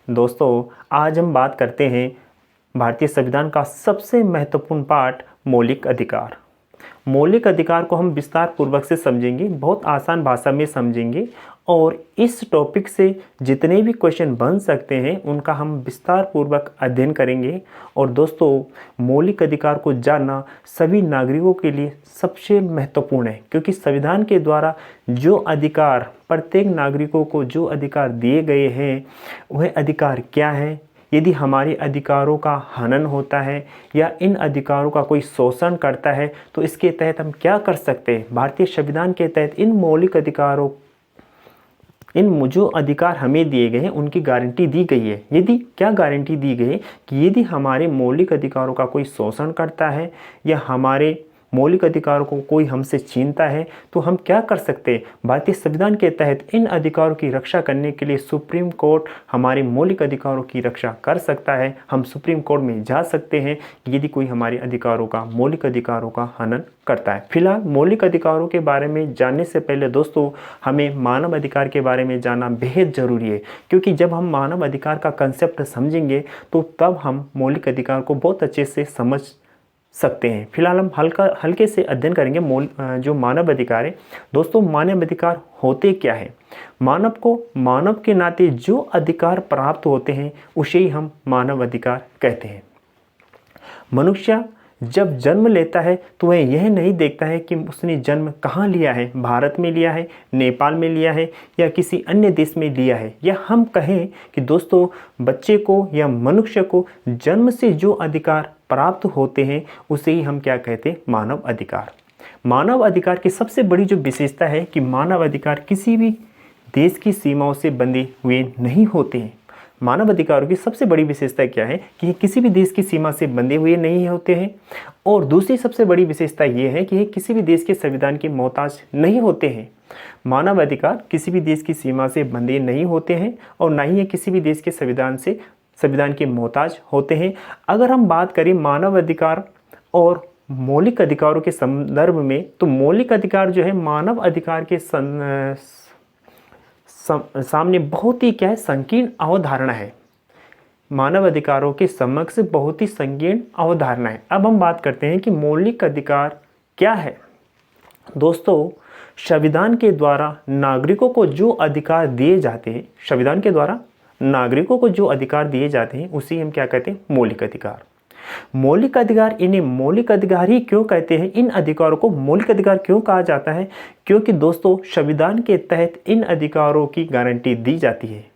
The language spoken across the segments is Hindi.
दोस्तों, आज हम बात करते हैं भारतीय संविधान का सबसे महत्वपूर्ण पार्ट मौलिक अधिकार। मौलिक अधिकार को हम विस्तार पूर्वक से समझेंगे, बहुत आसान भाषा में समझेंगे और इस टॉपिक से जितने भी क्वेश्चन बन सकते हैं उनका हम विस्तार पूर्वक अध्ययन करेंगे। और दोस्तों, मौलिक अधिकार को जानना सभी नागरिकों के लिए सबसे महत्वपूर्ण है, क्योंकि संविधान के द्वारा जो अधिकार प्रत्येक नागरिकों को जो अधिकार दिए गए हैं वह अधिकार क्या है, यदि हमारे अधिकारों का हनन होता है या इन अधिकारों का कोई शोषण करता है तो इसके तहत हम क्या कर सकते हैं। भारतीय संविधान के तहत इन मौलिक अधिकारों, इन जो अधिकार हमें दिए गए हैं उनकी गारंटी दी गई है। यदि क्या गारंटी दी गई है कि यदि हमारे मौलिक अधिकारों का कोई शोषण करता है या हमारे मौलिक अधिकारों को कोई हमसे छीनता है तो हम क्या कर सकते हैं। भारतीय संविधान के तहत इन अधिकारों की रक्षा करने के लिए सुप्रीम कोर्ट हमारे मौलिक अधिकारों की रक्षा कर सकता है। हम सुप्रीम कोर्ट में जा सकते हैं यदि कोई हमारे अधिकारों का, मौलिक अधिकारों का हनन करता है। फिलहाल मौलिक अधिकारों के बारे में जानने से पहले दोस्तों, हमें मानव अधिकार के बारे में जानना बेहद ज़रूरी है, क्योंकि जब हम मानव अधिकार का कंसेप्ट समझेंगे तो तब हम मौलिक अधिकार को बहुत अच्छे से समझ सकते हैं। फिलहाल हम हल्के से अध्ययन करेंगे जो मानव अधिकार है। दोस्तों, मानव अधिकार होते क्या है। मानव को मानव के नाते जो अधिकार प्राप्त होते हैं उसे ही हम मानव अधिकार कहते हैं। मनुष्य जब जन्म लेता है तो वह यह नहीं देखता है कि उसने जन्म कहाँ लिया है, भारत में लिया है, नेपाल में लिया है या किसी अन्य देश में लिया है। या हम कहें कि दोस्तों, बच्चे को या मनुष्य को जन्म से जो अधिकार प्राप्त होते हैं उसे ही हम क्या कहते हैं, मानव अधिकार। मानव अधिकार की सबसे बड़ी जो विशेषता है कि मानव अधिकार किसी भी देश की सीमाओं से बंधे हुए नहीं होते हैं। मानव अधिकारों की सबसे बड़ी विशेषता क्या है कि ये किसी भी देश की सीमा से बंधे हुए नहीं होते हैं। और दूसरी सबसे बड़ी विशेषता ये है कि ये किसी भी देश के संविधान के मोहताज नहीं होते हैं। मानव अधिकार किसी भी देश की सीमा से बंधे नहीं होते हैं और ना ही ये किसी भी देश के संविधान के मोहताज होते हैं। अगर हम बात करें मानव अधिकार और मौलिक अधिकारों के संदर्भ में, तो मौलिक अधिकार जो है मानव अधिकार के सामने बहुत ही क्या है, संकीर्ण अवधारणा है। मानव अधिकारों के समक्ष बहुत ही संकीर्ण अवधारणा है। अब हम बात करते हैं कि मौलिक अधिकार क्या है। दोस्तों, संविधान के द्वारा नागरिकों को जो अधिकार दिए जाते हैं, संविधान के द्वारा नागरिकों को जो अधिकार दिए जाते हैं उसी हम क्या कहते हैं, मौलिक अधिकार। मौलिक अधिकार, इन्हें मौलिक अधिकार ही क्यों कहते हैं, इन अधिकारों को मौलिक अधिकार क्यों कहा जाता है, क्योंकि दोस्तों संविधान के तहत इन अधिकारों की गारंटी दी जाती है।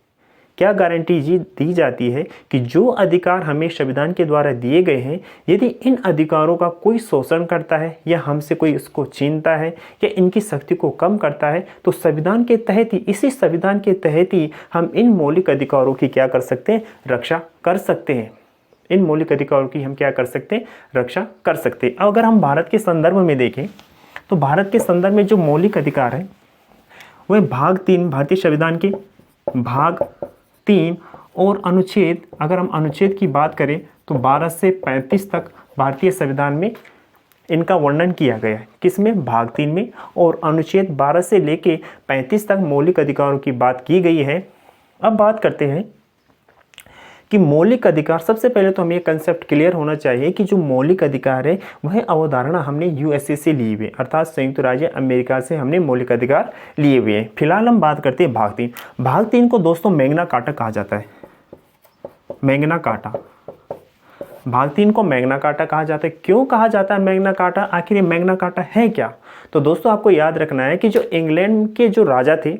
क्या गारंटी दी जाती है कि जो अधिकार हमें संविधान के द्वारा दिए गए हैं, यदि इन अधिकारों का कोई शोषण करता है या हमसे कोई इसको छीनता है या इनकी शक्ति को कम करता है तो संविधान के तहत ही, इसी संविधान के तहत ही हम इन मौलिक अधिकारों की क्या कर सकते हैं, रक्षा कर सकते हैं। इन मौलिक अधिकारों की हम क्या कर सकते हैं, रक्षा कर सकते हैं। अगर हम भारत के संदर्भ में देखें तो भारत के संदर्भ में जो मौलिक अधिकार है वह भाग 3 भारतीय संविधान के भाग 3 और अनुच्छेद, अगर हम अनुच्छेद की बात करें तो 12 से 35 तक भारतीय संविधान में इनका वर्णन किया गया है। किसमें, भाग 3 में। और अनुच्छेद 12 से लेके 35 तक मौलिक अधिकारों की बात की गई है। अब बात करते हैं कि मौलिक अधिकार, सबसे पहले तो हमें कंसेप्ट क्लियर होना चाहिए कि जो मौलिक अधिकार है वह अवधारणा हमने यूएसए से ली हुई है, अर्थात संयुक्त राज्य अमेरिका से हमने मौलिक अधिकार लिए हुए हैं। फिलहाल हम बात करते हैं भाग 3। भाग 3 को दोस्तों मैग्ना कार्टा कहा जाता है। मैग्ना कार्टा, भाग 3 को मैग्ना कार्टा कहा जाता है। क्यों कहा जाता है मैग्ना कार्टा, आखिर ये मैग्ना कार्टा है क्या। तो दोस्तों आपको याद रखना है कि जो इंग्लैंड के जो राजा थे,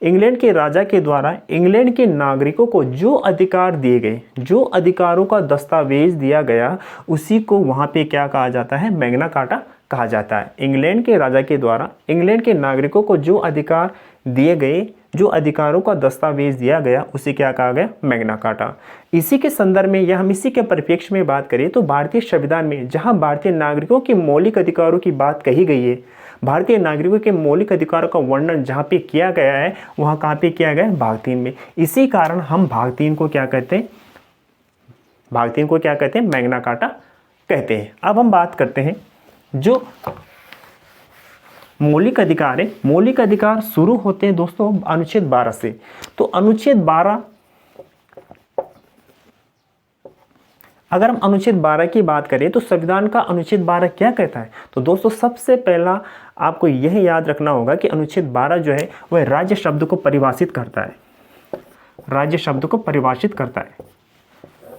इंग्लैंड के राजा के द्वारा इंग्लैंड के नागरिकों को जो अधिकार दिए गए, जो अधिकारों का दस्तावेज दिया गया, उसी को वहाँ पे क्या कहा जाता है, मैग्ना कार्टा कहा जाता है। इंग्लैंड के राजा के द्वारा इंग्लैंड के नागरिकों को जो अधिकार दिए गए, जो अधिकारों का दस्तावेज दिया गया, उसे क्या कहा गया, मैग्ना कार्टा। इसी के संदर्भ में या हम इसी के परिप्रेक्ष्य में बात करें तो भारतीय संविधान में जहाँ भारतीय नागरिकों के मौलिक अधिकारों की बात कही गई है, भारतीय नागरिकों के मौलिक अधिकारों का वर्णन जहाँ पे किया गया है, वहाँ कहाँ पे किया गया है, भाग 3 में। इसी कारण हम भाग 3 को क्या कहते हैं, भाग 3 को क्या कहते हैं, मैग्ना कार्टा कहते हैं। अब हम बात करते हैं जो मौलिक अधिकार है। मौलिक अधिकार शुरू होते हैं दोस्तों अनुच्छेद 12 से। तो अनुच्छेद 12 अगर हम अनुच्छेद 12 की बात करें तो संविधान का अनुच्छेद 12 क्या कहता है? तो दोस्तों सबसे पहला आपको यह याद रखना होगा कि अनुच्छेद 12 जो है वह राज्य शब्द को परिभाषित करता है। राज्य शब्द को परिभाषित करता है।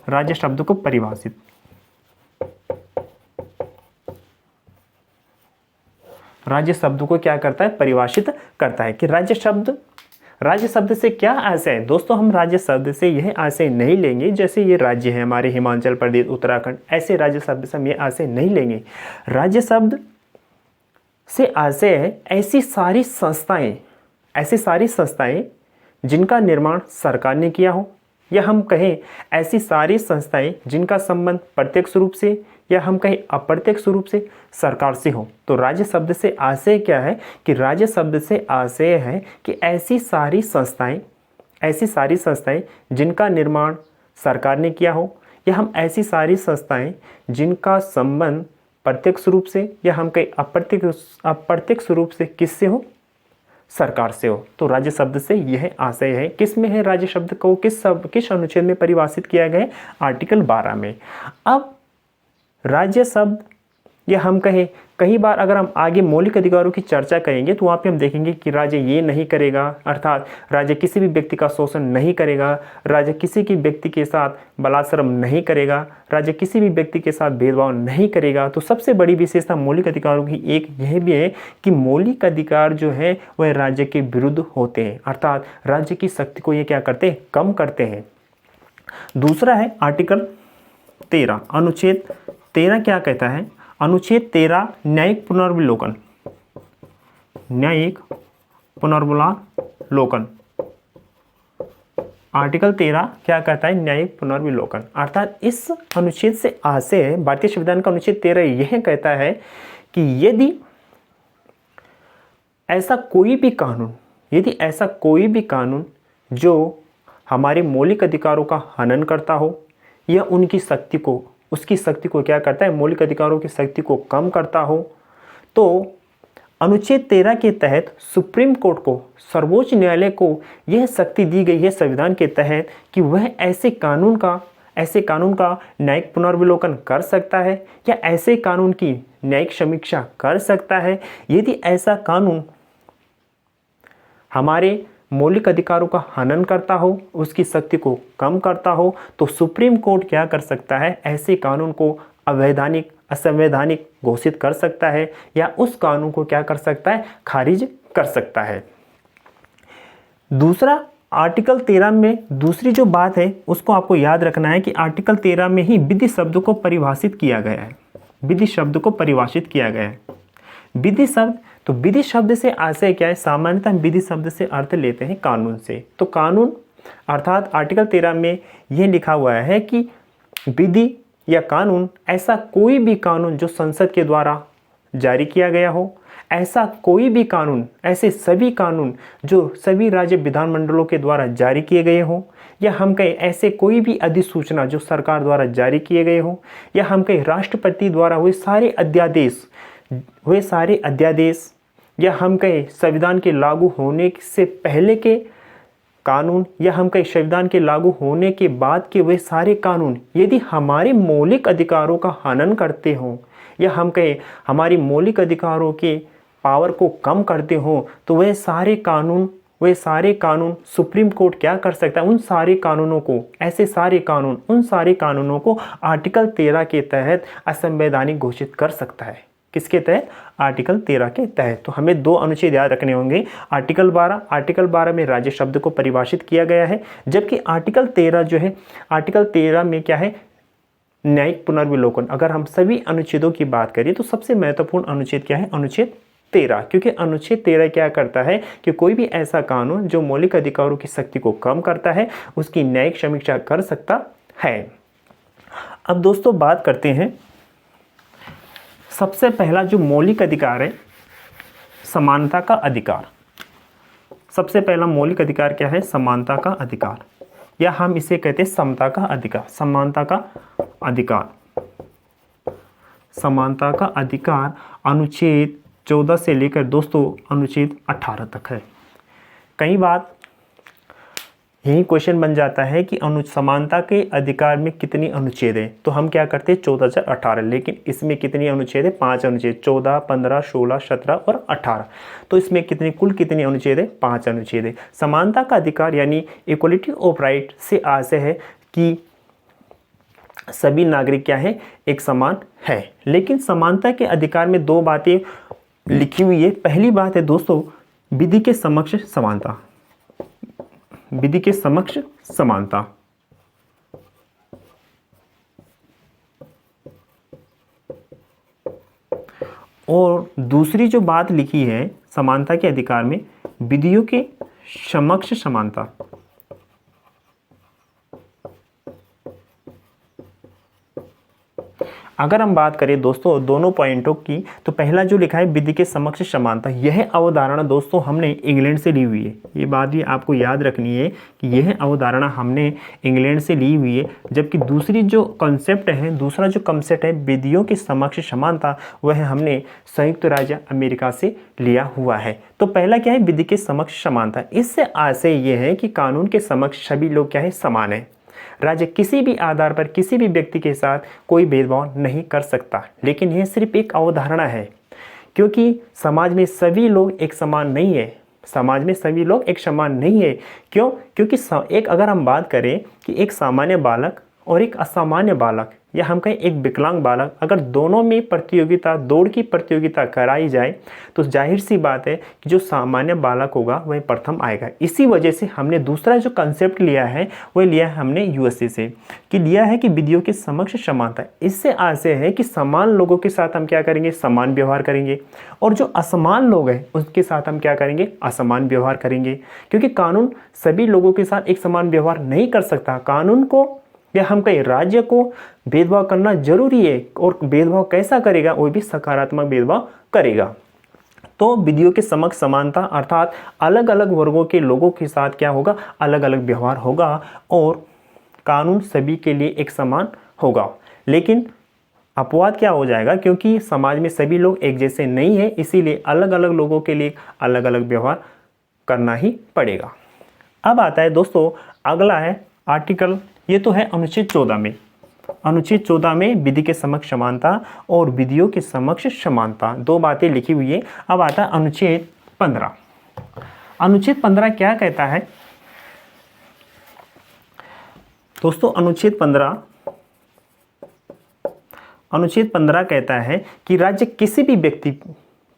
राज्य शब्द को परिभाषित, राज्य शब्द को क्या करता है? परिभाषित करता है कि राज्य शब्द से क्या आशय है? दोस्तों हम राज्य शब्द से यह आशय नहीं लेंगे जैसे ये राज्य है हमारे हिमाचल प्रदेश, उत्तराखंड, ऐसे राज्य शब्द से हम ये आशय नहीं लेंगे। राज्य शब्द से आशय है ऐसी सारी संस्थाएं जिनका निर्माण सरकार ने किया हो, या हम कहें ऐसी सारी संस्थाएं जिनका संबंध प्रत्यक्ष रूप से या हम कहें अप्रत्यक्ष रूप से सरकार से हो। तो राज्य शब्द से आशय क्या है? कि राज्य शब्द से आशय है कि ऐसी सारी संस्थाएं जिनका निर्माण सरकार ने किया हो, या हम ऐसी सारी संस्थाएं जिनका संबंध प्रत्यक्ष रूप से या हम कहें अप्रत्यक्ष रूप से किससे हो? सरकार से हो। तो राज्य शब्द से यह आशय है। किस में है राज्य शब्द को? किस अनुच्छेद में परिभाषित किया गया है? आर्टिकल 12 में। अब राज्य शब्द या हम कहें कई बार अगर हम आगे मौलिक अधिकारों की चर्चा करेंगे तो वहाँ पे हम देखेंगे कि राज्य ये नहीं करेगा, अर्थात राज्य किसी भी व्यक्ति का शोषण नहीं करेगा, राज्य किसी की व्यक्ति के साथ बलात्सर्म नहीं करेगा, राज्य किसी भी व्यक्ति के साथ भेदभाव नहीं करेगा। तो सबसे बड़ी विशेषता मौलिक अधिकारों की एक यह भी है कि मौलिक अधिकार जो है वह राज्य के विरुद्ध होते हैं, अर्थात राज्य की शक्ति को ये क्या करते हैं? कम करते हैं। दूसरा है आर्टिकल 13, अनुच्छेद 13 क्या कहता है? अनुच्छेद 13 न्यायिक पुनर्विलोकन, न्यायिक पुनर्विलोकन। आर्टिकल 13 क्या कहता है? न्यायिक पुनर्विलोकन। अर्थात इस अनुच्छेद से आशय है, भारतीय संविधान का अनुच्छेद 13 यह कहता है कि यदि ऐसा कोई भी कानून जो हमारे मौलिक अधिकारों का हनन करता हो या उसकी शक्ति को क्या करता है? मौलिक अधिकारों की शक्ति को कम करता हो, तो अनुच्छेद 13 के तहत सुप्रीम कोर्ट को, सर्वोच्च न्यायालय को यह शक्ति दी गई है संविधान के तहत कि वह ऐसे कानून का न्यायिक पुनर्विलोकन कर सकता है या ऐसे कानून की न्यायिक समीक्षा कर सकता है। यदि ऐसा कानून हमारे मौलिक अधिकारों का हनन करता हो, उसकी शक्ति को कम करता हो, तो सुप्रीम कोर्ट क्या कर सकता है? ऐसे कानून को अवैधानिक, असंवैधानिक घोषित कर सकता है या उस कानून को क्या कर सकता है? खारिज कर सकता है। दूसरा, आर्टिकल 13 में दूसरी जो बात है उसको आपको याद रखना है कि आर्टिकल 13 में ही विधि शब्द को परिभाषित किया गया है। विधि शब्द को परिभाषित किया गया है। विधि शब्द, तो विधि शब्द से आशय क्या है? सामान्यतः विधि शब्द से अर्थ लेते हैं कानून से। तो कानून अर्थात आर्टिकल 13 में यह लिखा हुआ है कि विधि या कानून, ऐसा कोई भी कानून जो संसद के द्वारा जारी किया गया हो, ऐसा कोई भी कानून, ऐसे सभी कानून जो सभी राज्य विधानमंडलों के द्वारा जारी किए गए हों, या हम कहें ऐसे कोई भी अधिसूचना जो सरकार द्वारा जारी किए गए हों, या हम कहें राष्ट्रपति द्वारा हुए सारे अध्यादेश, या हम कहें संविधान के लागू होने से पहले के कानून, या हम कहें संविधान के लागू होने के बाद के वे सारे कानून यदि हमारे मौलिक अधिकारों का हनन करते हों, या हम कहें हमारी मौलिक अधिकारों के पावर को कम करते हों, तो वह सारे कानून सुप्रीम कोर्ट क्या कर सकता है? उन सारे कानूनों को आर्टिकल 13 के तहत असंवैधानिक घोषित कर सकता है। किसके तहत? आर्टिकल 13 के तहत। तो हमें दो अनुच्छेद याद रखने होंगे। आर्टिकल 12 में राज्य शब्द को परिभाषित किया गया है, जबकि आर्टिकल 13 जो है, आर्टिकल 13 में क्या है? न्यायिक पुनर्विलोकन। अगर हम सभी अनुच्छेदों की बात करें तो सबसे महत्वपूर्ण अनुच्छेद क्या है? अनुच्छेद 13, क्योंकि अनुच्छेद 13 क्या करता है कि कोई भी ऐसा कानून जो मौलिक अधिकारों की शक्ति को कम करता है उसकी न्यायिक समीक्षा कर सकता है। अब दोस्तों बात करते हैं, सबसे पहला जो मौलिक अधिकार है, समानता का अधिकार। सबसे पहला मौलिक अधिकार क्या है? समानता का अधिकार, या हम इसे कहते हैं समता का अधिकार। समानता का अधिकार, समानता का अधिकार अनुच्छेद 14 से लेकर दोस्तों अनुच्छेद 18 तक है। कई बार यही क्वेश्चन बन जाता है कि समानता के अधिकार में कितनी अनुच्छेद है, तो हम क्या करते हैं 14/18, लेकिन इसमें कितनी अनुच्छेद है 5 अनुच्छेद, 14, 15, 16, 17 और 18। तो इसमें कुल कितनी अनुच्छेद है 5 अनुच्छेद है। समानता का अधिकार यानी इक्वलिटी ऑफ राइट से आशय है कि सभी नागरिक क्या है एक समान है। लेकिन समानता के अधिकार में दो बातें लिखी हुई है। पहली बात है दोस्तों विधि के समक्ष समानता, विधि के समक्ष समानता। और दूसरी जो बात लिखी है समानता के अधिकार में विधियों के समक्ष समानता। अगर हम बात करें दोस्तों दोनों पॉइंटों की, तो पहला जो लिखा है विधि के समक्ष समानता, यह अवधारणा दोस्तों हमने इंग्लैंड से ली हुई है। ये बात भी आपको याद रखनी है कि यह अवधारणा हमने इंग्लैंड से ली हुई है। जबकि दूसरी जो कॉन्सेप्ट है, दूसरा जो कॉन्सेप्ट है विधियों के समक्ष समानता, वह हमने संयुक्त राज्य अमेरिका से लिया हुआ है। तो पहला क्या है विधि के समक्ष समानता। इससे आशय यह है कि कानून के समक्ष सभी लोग क्या है समान है। राज्य किसी भी आधार पर किसी भी व्यक्ति के साथ कोई भेदभाव नहीं कर सकता। लेकिन यह सिर्फ एक अवधारणा है, क्योंकि समाज में सभी लोग एक समान नहीं है। समाज में सभी लोग एक समान नहीं है। क्यों? क्योंकि एक अगर हम बात करें कि एक सामान्य बालक और एक असामान्य बालक, या हम कहें एक विकलांग बालक, अगर दोनों में प्रतियोगिता, दौड़ की प्रतियोगिता कराई जाए, तो जाहिर सी बात है कि जो सामान्य बालक होगा वह प्रथम आएगा। इसी वजह से हमने दूसरा जो कंसेप्ट लिया है वह लिया है हमने यूएसए से, कि लिया है कि विधियों के समक्ष समानता। इससे आशय है कि समान लोगों के साथ हम क्या करेंगे समान व्यवहार करेंगे, और जो असमान लोग हैं उसके साथ हम क्या करेंगे असमान व्यवहार करेंगे। क्योंकि कानून सभी लोगों के साथ एक समान व्यवहार नहीं कर सकता। कानून को या हम कहीं राज्य को भेदभाव करना जरूरी है, और भेदभाव कैसा करेगा वो भी सकारात्मक भेदभाव करेगा। तो विधियों के समक्ष समानता अर्थात अलग अलग वर्गों के लोगों के साथ क्या होगा अलग अलग व्यवहार होगा, और कानून सभी के लिए एक समान होगा। लेकिन अपवाद क्या हो जाएगा, क्योंकि समाज में सभी लोग एक जैसे नहीं है, इसीलिए अलग अलग लोगों के लिए अलग अलग व्यवहार करना ही पड़ेगा। अब आता है दोस्तों अगला है आर्टिकल, ये तो है अनुच्छेद 14 में। अनुच्छेद 14 में विधि के समक्ष समानता और विधियों के समक्ष समानता दो बातें लिखी हुई है। अब आता है अनुच्छेद 15। अनुच्छेद 15 क्या कहता है दोस्तों? अनुच्छेद 15 कहता है कि राज्य किसी भी व्यक्ति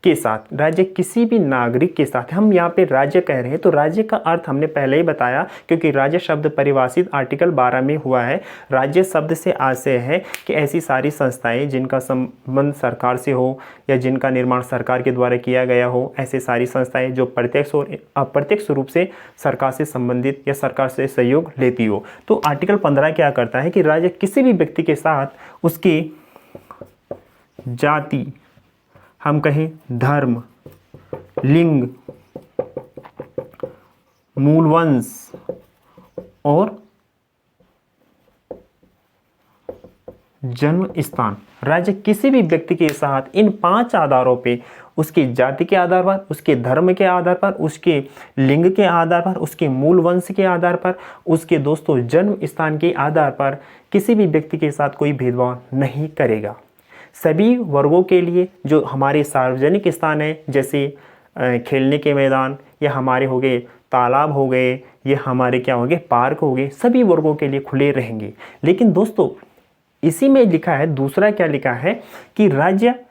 के साथ, राज्य किसी भी नागरिक के साथ, हम यहाँ पे राज्य कह रहे हैं तो राज्य का अर्थ हमने पहले ही बताया, क्योंकि राज्य शब्द परिभाषित आर्टिकल 12 में हुआ है। राज्य शब्द से आशय है कि ऐसी सारी संस्थाएं जिनका संबंध सरकार से हो या जिनका निर्माण सरकार के द्वारा किया गया हो, ऐसे सारी संस्थाएं जो प्रत्यक्ष और अप्रत्यक्ष रूप से सरकार से संबंधित या सरकार से सहयोग लेती हो। तो आर्टिकल 15 क्या करता है कि राज्य किसी भी व्यक्ति के साथ उसकी जाति, हम कहें धर्म, लिंग, मूल वंश और जन्म स्थान, राज्य किसी भी व्यक्ति के साथ इन 5 आधारों पे, उसकी जाति के आधार पर, उसके धर्म के आधार पर, उसके लिंग के आधार पर, उसके मूल वंश के आधार पर, उसके दोस्तों जन्म स्थान के आधार पर किसी भी व्यक्ति के साथ कोई भेदभाव नहीं करेगा। सभी वर्गों के लिए जो हमारे सार्वजनिक स्थान है, जैसे खेलने के मैदान, या हमारे हो गए तालाब हो गए, ये हमारे क्या हो गए पार्क हो गए, सभी वर्गों के लिए खुले रहेंगे। लेकिन दोस्तों इसी में लिखा है, दूसरा क्या लिखा है कि राज्य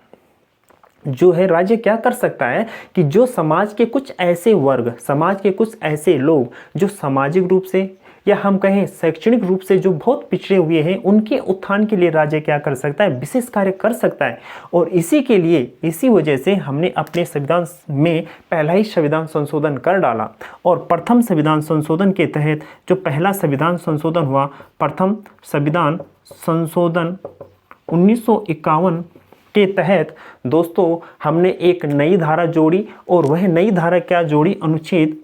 जो है, राज्य क्या कर सकता है कि जो समाज के कुछ ऐसे वर्ग, समाज के कुछ ऐसे लोग जो सामाजिक रूप से या हम कहें शैक्षणिक रूप से जो बहुत पिछड़े हुए हैं, उनके उत्थान के लिए राज्य क्या कर सकता है विशेष कार्य कर सकता है। और इसी के लिए, इसी वजह से हमने अपने संविधान में पहला ही संविधान संशोधन कर डाला। और प्रथम संविधान संशोधन के तहत जो पहला संविधान संशोधन हुआ, प्रथम संविधान संशोधन 1951 के तहत दोस्तों हमने एक नई धारा जोड़ी, और वह नई धारा क्या जोड़ी, अनुच्छेद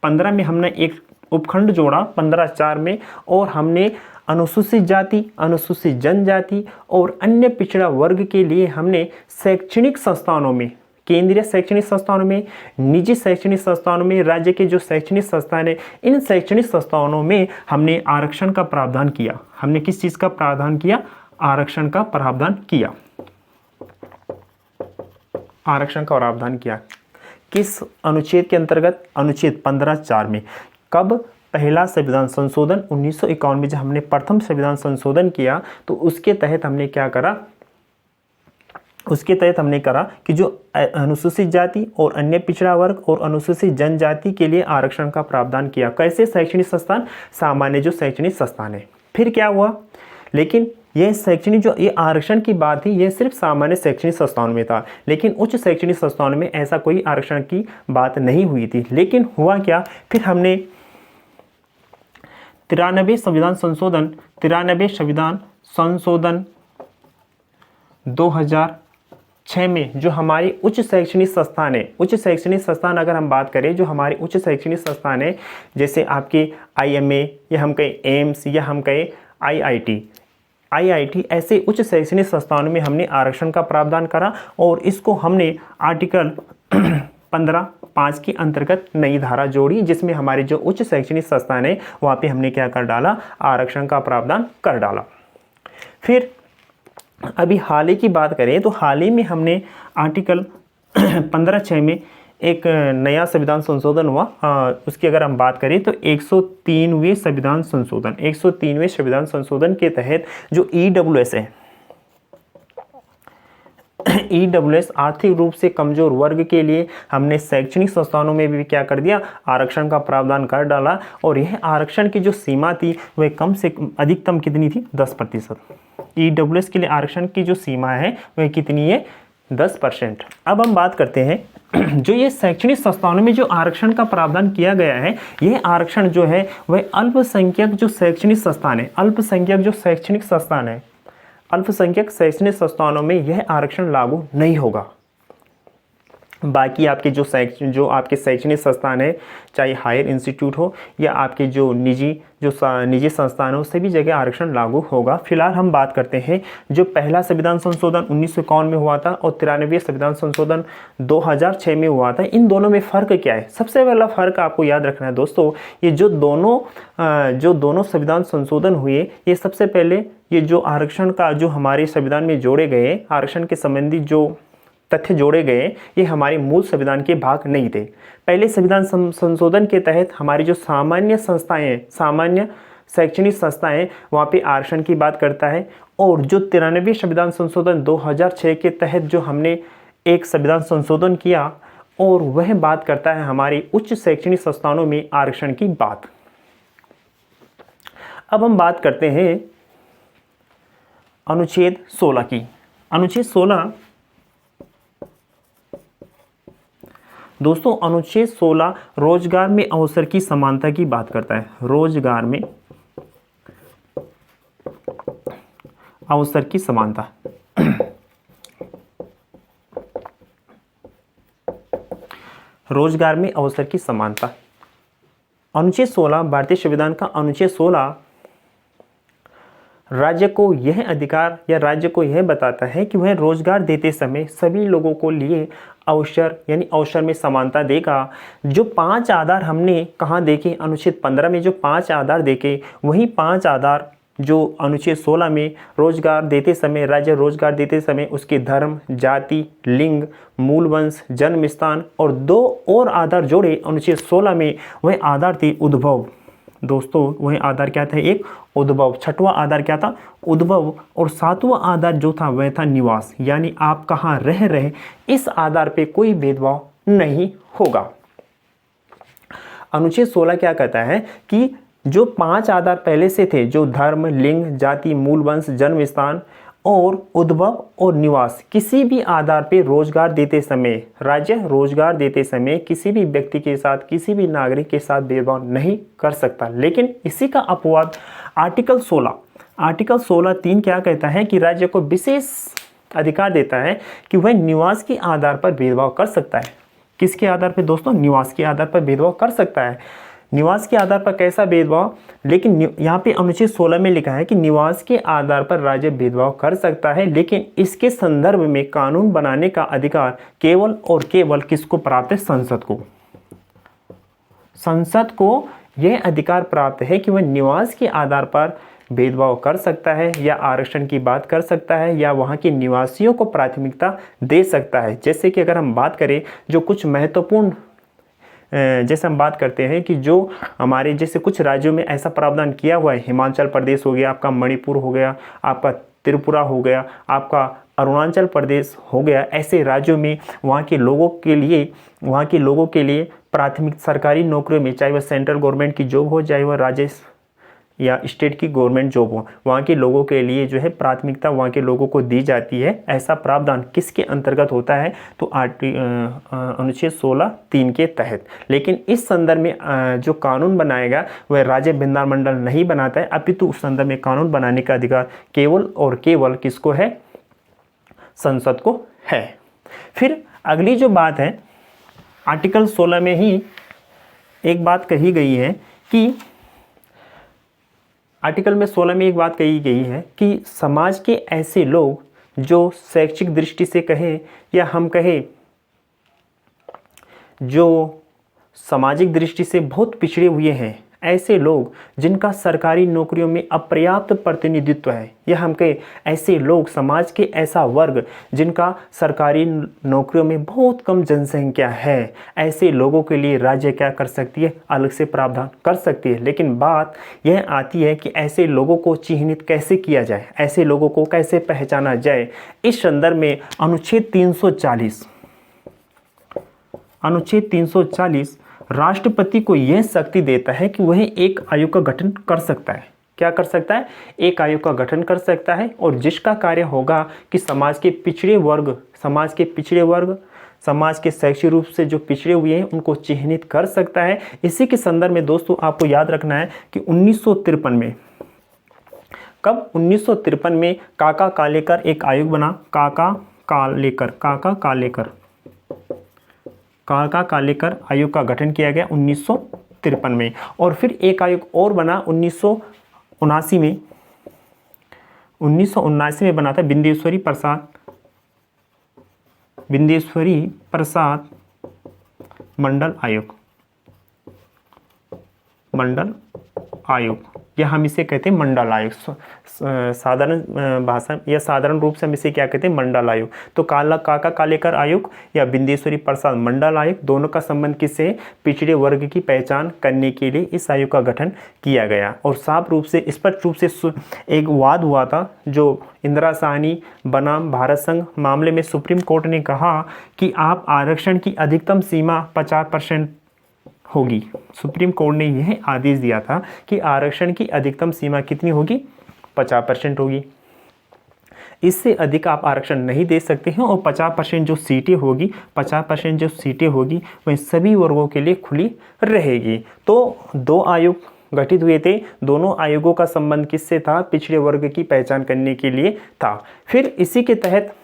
15 में हमने एक उपखंड जोड़ा 15(4) में, और हमने अनुसूचित जाति, अनुसूचित जनजाति और अन्य पिछड़ा वर्ग के लिए हमने शैक्षणिक संस्थानों में केंद्रीय शैक्षणिक संस्थानों में, निजी शैक्षणिक संस्थानों में, राज्य के जो शैक्षणिक संस्थान है, इन शैक्षणिक संस्थानों में हमने आरक्षण का प्रावधान किया। हमने किस चीज़ का प्रावधान किया? आरक्षण का प्रावधान किया। आरक्षण का प्रावधान किया किस अनुच्छेद के अंतर्गत? अनुच्छेद 15(4) में। कब? पहला संविधान संशोधन 1951 में जब हमने प्रथम संविधान संशोधन किया तो उसके तहत हमने क्या करा? उसके तहत हमने करा कि जो अनुसूचित जाति और अन्य पिछड़ा वर्ग और अनुसूचित जनजाति के लिए आरक्षण का प्रावधान किया। कैसे? शैक्षणिक संस्थान, सामान्य जो शैक्षणिक संस्थान है। फिर क्या हुआ? लेकिन यह शैक्षणिक जो ये आरक्षण की बात थी, यह सिर्फ सामान्य शैक्षणिक संस्थानों में था, लेकिन उच्च शैक्षणिक संस्थानों में ऐसा कोई आरक्षण की बात नहीं हुई थी। लेकिन हुआ क्या? फिर हमने 93 संविधान संशोधन 2006 में जो हमारी उच्च शैक्षणिक संस्थान है, उच्च शैक्षणिक संस्थान अगर हम बात करें, जो हमारे उच्च शैक्षणिक संस्थान है, जैसे आपके IMA या हम कहें एम्स या हम कहें IIT, ऐसे उच्च शैक्षणिक संस्थानों में हमने आरक्षण का प्रावधान करा और इसको हमने आर्टिकल 15(5) के अंतर्गत नई धारा जोड़ी, जिसमें हमारे जो उच्च शैक्षणिक संस्थान है वहाँ पे हमने क्या कर डाला? आरक्षण का प्रावधान कर डाला। फिर अभी हाल ही की बात करें तो हाल ही में हमने आर्टिकल 15(6) में एक नया संविधान संशोधन हुआ। उसकी अगर हम बात करें तो 103वें संविधान संशोधन के तहत जो EWS है, EWS आर्थिक रूप से कमजोर वर्ग के लिए हमने शैक्षणिक संस्थानों में भी क्या कर दिया? आरक्षण का प्रावधान कर डाला। और यह आरक्षण की जो सीमा थी वह कम से अधिकतम कितनी थी? 10%। EWS के लिए आरक्षण की जो सीमा है वह कितनी है? 10%। अब हम बात करते हैं जो ये शैक्षणिक संस्थानों में जो आरक्षण का प्रावधान किया गया है, यह आरक्षण जो है वह अल्पसंख्यक जो शैक्षणिक संस्थान है, अल्पसंख्यक शैक्षणिक संस्थानों में यह आरक्षण लागू नहीं होगा। बाकी आपके जो आपके शैक्षणिक संस्थान है, चाहे हायर इंस्टीट्यूट हो या आपके जो निजी संस्थान हो, सभी जगह आरक्षण लागू होगा। फिलहाल हम बात करते हैं जो पहला संविधान संशोधन 1951 में हुआ था और 93 संविधान संशोधन 2006 में हुआ था। इन दोनों में फ़र्क क्या है? सबसे पहला फ़र्क आपको याद रखना है दोस्तों, ये जो दोनों संविधान संशोधन हुए, ये सबसे पहले ये जो आरक्षण का जो हमारे संविधान में जोड़े गए, आरक्षण के संबंधी जो तथ्य जोड़े गए, ये हमारे मूल संविधान के भाग नहीं थे। पहले संविधान संशोधन के तहत हमारी जो सामान्य शैक्षणिक संस्थाएं, वहाँ पे आरक्षण की बात करता है। और जो 93 संविधान संशोधन 2006 के तहत जो हमने एक संविधान संशोधन किया, और वह बात करता है हमारी उच्च शैक्षणिक संस्थानों में आरक्षण की बात। अब हम बात करते हैं अनुच्छेद 16 की। अनुच्छेद 16 दोस्तों, अनुच्छेद 16 रोजगार में अवसर की समानता की बात करता है। रोजगार में अवसर की समानता। रोजगार में अवसर की समानता। अनुच्छेद 16 भारतीय संविधान का अनुच्छेद 16 राज्य को यह अधिकार या राज्य को यह बताता है कि वह रोजगार देते समय सभी लोगों को लिए अवसर यानी अवसर में समानता देगा। जो 5 आधार हमने कहाँ देखे? अनुच्छेद 15 में जो 5 आधार देखे, वही 5 आधार जो अनुच्छेद 16 में रोजगार देते समय, राज्य रोजगार देते समय उसके धर्म, जाति, लिंग, मूल वंश, जन्म स्थान और 2 और आधार जोड़े अनुच्छेद 16 में। वह आधार थे उद्भव। दोस्तों, वह आधार क्या था? एक उद्भव। 6वां आधार क्या था? उद्भव। और 7वां आधार जो था वह था निवास, यानी आप कहाँ रह रहे, इस आधार पे कोई भेदभाव नहीं होगा। अनुच्छेद 16 क्या कहता है कि जो 5 आधार पहले से थे, जो धर्म, लिंग, जाति, मूल वंश, जन्म स्थान और उद्भव और निवास, किसी भी आधार पे रोजगार देते समय, राज्य रोजगार देते समय किसी भी व्यक्ति के साथ, किसी भी नागरिक के साथ भेदभाव नहीं कर सकता। लेकिन इसी का अपवाद आर्टिकल 16(3) क्या कहता है कि राज्य को विशेष अधिकार देता है कि वह निवास के आधार पर भेदभाव कर सकता है। किसके आधार पर दोस्तों? निवास के आधार पर भेदभाव कर सकता है। निवास के आधार पर कैसा भेदभाव, लेकिन यहाँ पे अनुच्छेद 16 में लिखा है कि निवास के आधार पर राज्य भेदभाव कर सकता है, लेकिन इसके संदर्भ में कानून बनाने का अधिकार केवल और केवल किसको प्राप्त है? संसद को। संसद को यह अधिकार प्राप्त है कि वह निवास के आधार पर भेदभाव कर सकता है या आरक्षण की बात कर सकता है या वहाँ के निवासियों को प्राथमिकता दे सकता है। जैसे कि अगर हम बात करें जो कुछ महत्वपूर्ण, जैसे हम बात करते हैं कि जो हमारे जैसे कुछ राज्यों में ऐसा प्रावधान किया हुआ है, हिमाचल प्रदेश हो गया, आपका मणिपुर हो गया, आपका त्रिपुरा हो गया, आपका अरुणाचल प्रदेश हो गया, ऐसे राज्यों में वहाँ के लोगों के लिए प्राथमिक सरकारी नौकरियों में, चाहे वह सेंट्रल गवर्नमेंट की जॉब हो, चाहे वह राज्य या स्टेट की गवर्नमेंट जॉब हो, वहाँ के लोगों के लिए जो है प्राथमिकता वहाँ के लोगों को दी जाती है। ऐसा प्रावधान किसके अंतर्गत होता है? तो अनुच्छेद 16(3) के तहत। लेकिन इस संदर्भ में जो कानून बनाएगा वह राज्य विधानमंडल नहीं बनाता है, अपितु उस संदर्भ में कानून बनाने का अधिकार केवल और केवल किसको है? संसद को है। फिर अगली जो बात है, आर्टिकल 16 में ही एक बात कही गई है कि आर्टिकल में 16 में एक बात कही गई है कि समाज के ऐसे लोग जो शैक्षिक दृष्टि से कहें या हम कहें जो सामाजिक दृष्टि से बहुत पिछड़े हुए हैं, ऐसे लोग जिनका सरकारी नौकरियों में अपर्याप्त प्रतिनिधित्व है, या हम कहें ऐसे लोग, समाज के ऐसा वर्ग जिनका सरकारी नौकरियों में बहुत कम जनसंख्या है, ऐसे लोगों के लिए राज्य क्या कर सकती है? अलग से प्रावधान कर सकती है। लेकिन बात यह आती है कि ऐसे लोगों को चिन्हित कैसे किया जाए, ऐसे लोगों को कैसे पहचाना जाए। इस संदर्भ में अनुच्छेद 340 राष्ट्रपति को यह शक्ति देता है कि वह एक आयोग का गठन कर सकता है। क्या कर सकता है? एक आयोग का गठन कर सकता है, और जिसका कार्य होगा कि समाज के शैक्षिक रूप से जो पिछड़े हुए हैं उनको चिन्हित कर सकता है। इसी के संदर्भ में दोस्तों आपको याद रखना है कि 1953 में, कब? 1953 में काका कालेकर एक आयोग बना। काका कालेकर आयोग का गठन किया गया 1953 में। और फिर एक आयोग और बना 1979 में बना था, बिंदेश्वरी प्रसाद मंडल आयोग, या हम इसे कहते हैं मंडल आयोग। साधारण भाषा या साधारण रूप से हम इसे क्या कहते हैं? मंडल आयोग। तो काका कालेकर आयोग या बिंदेश्वरी प्रसाद मंडल आयोग, दोनों का संबंध किससे है? पिछड़े वर्ग की पहचान करने के लिए इस आयोग का गठन किया गया। और साफ रूप से, स्पष्ट रूप से एक वाद हुआ था जो इंदिरा साहनी बनाम भारत संघ मामले में सुप्रीम कोर्ट ने कहा कि आप आरक्षण की अधिकतम सीमा 50% होगी। सुप्रीम कोर्ट ने यह आदेश दिया था कि आरक्षण की अधिकतम सीमा कितनी होगी? 50% होगी। इससे अधिक आप आरक्षण नहीं दे सकते हैं, और 50% जो सीटें होगी वह सभी वर्गों के लिए खुली रहेगी। तो 2 आयोग गठित हुए थे, दोनों आयोगों का संबंध किससे था? पिछड़े वर्ग की पहचान करने के लिए था। फिर इसी के तहत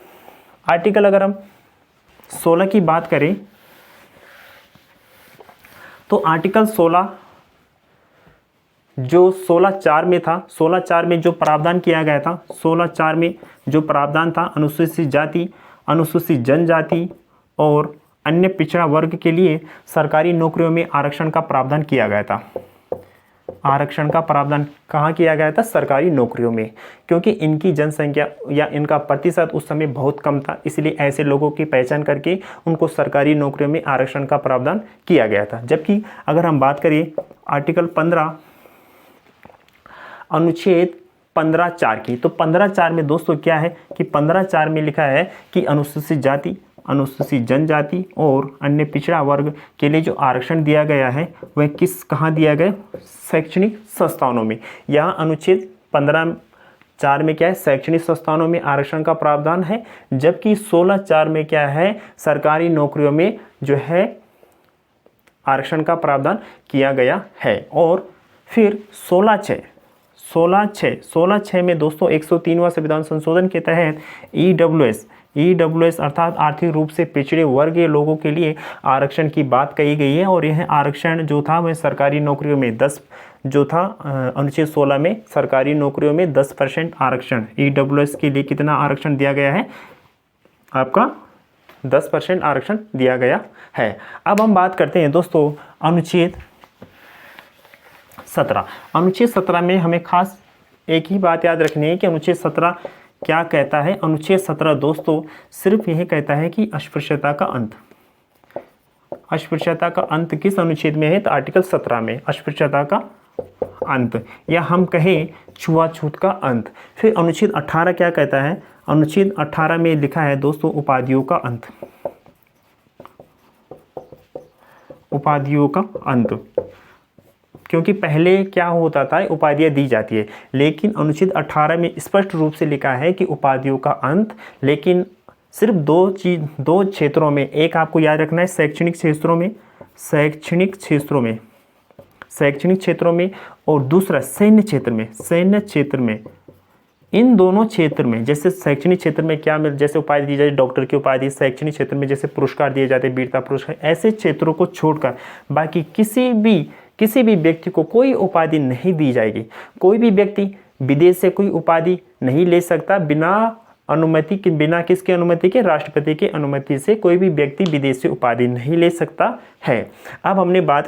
आर्टिकल, अगर हम 16 की बात करें तो आर्टिकल 16 जो 16(4) में था, 16(4) में जो प्रावधान किया गया था, 16(4) में जो प्रावधान था, अनुसूचित जाति, अनुसूचित जनजाति और अन्य पिछड़ा वर्ग के लिए सरकारी नौकरियों में आरक्षण का प्रावधान किया गया था। आरक्षण का प्रावधान कहाँ किया गया था? सरकारी नौकरियों में, क्योंकि इनकी जनसंख्या या इनका प्रतिशत उस समय बहुत कम था, इसलिए ऐसे लोगों की पहचान करके उनको सरकारी नौकरियों में आरक्षण का प्रावधान किया गया था। जबकि अगर हम बात करें आर्टिकल 15 अनुच्छेद 15(4) की, तो 15(4) में दोस्तों क्या है कि 15(4) में लिखा है कि अनुसूचित जाति, अनुसूचित जनजाति और अन्य पिछड़ा वर्ग के लिए जो आरक्षण दिया गया है वह कहाँ दिया गया? शैक्षणिक संस्थानों में। यहाँ अनुच्छेद 15(4) में क्या है? शैक्षणिक संस्थानों में आरक्षण का प्रावधान है, जबकि 16(4) में क्या है? सरकारी नौकरियों में जो है आरक्षण का प्रावधान किया गया है। और फिर 16(6) में दोस्तों 103वां संविधान संशोधन के तहत EWS EWS अर्थात आर्थिक रूप से पिछड़े वर्ग के लोगों के लिए आरक्षण की बात कही गई है। और यह आरक्षण जो था वह सरकारी नौकरियों में 10 जो था अनुच्छेद 16 में सरकारी नौकरियों में 10% आरक्षण, EWS के लिए कितना आरक्षण दिया गया है आपका 10% आरक्षण दिया गया है। अब हम बात करते हैं दोस्तों अनुच्छेद 17। अनुच्छेद 17 में हमें खास एक ही बात याद रखनी है कि अनुच्छेद 17 क्या कहता है। अनुच्छेद 17 दोस्तों सिर्फ यह कहता है कि अस्पृश्यता का अंत। अस्पृश्यता का अंत किस अनुच्छेद में है? तो आर्टिकल 17 में अस्पृश्यता का अंत, या हम कहें छुआछूत का अंत। फिर अनुच्छेद 18 क्या कहता है? अनुच्छेद 18 में लिखा है दोस्तों उपाधियों का अंत। उपाधियों का अंत, क्योंकि पहले क्या होता था उपाधियां दी जाती है, लेकिन अनुच्छेद 18 में स्पष्ट रूप से लिखा है कि उपाधियों का अंत। लेकिन सिर्फ दो क्षेत्रों में, एक आपको याद रखना है शैक्षणिक क्षेत्रों में और दूसरा सैन्य क्षेत्र में। इन दोनों क्षेत्र में, जैसे शैक्षणिक क्षेत्र में क्या जैसे उपाधि दी जाती है डॉक्टर की उपाधि, शैक्षणिक क्षेत्र में जैसे पुरस्कार दिए जाते हैं वीरता पुरस्कार, ऐसे क्षेत्रों को छोड़कर बाकी किसी भी व्यक्ति को कोई उपाधि नहीं दी जाएगी। कोई भी व्यक्ति विदेश से कोई उपाधि नहीं ले सकता बिना किसकी अनुमति के? राष्ट्रपति की अनुमति से कोई भी व्यक्ति विदेश से उपाधि नहीं ले सकता है। अब हमने बात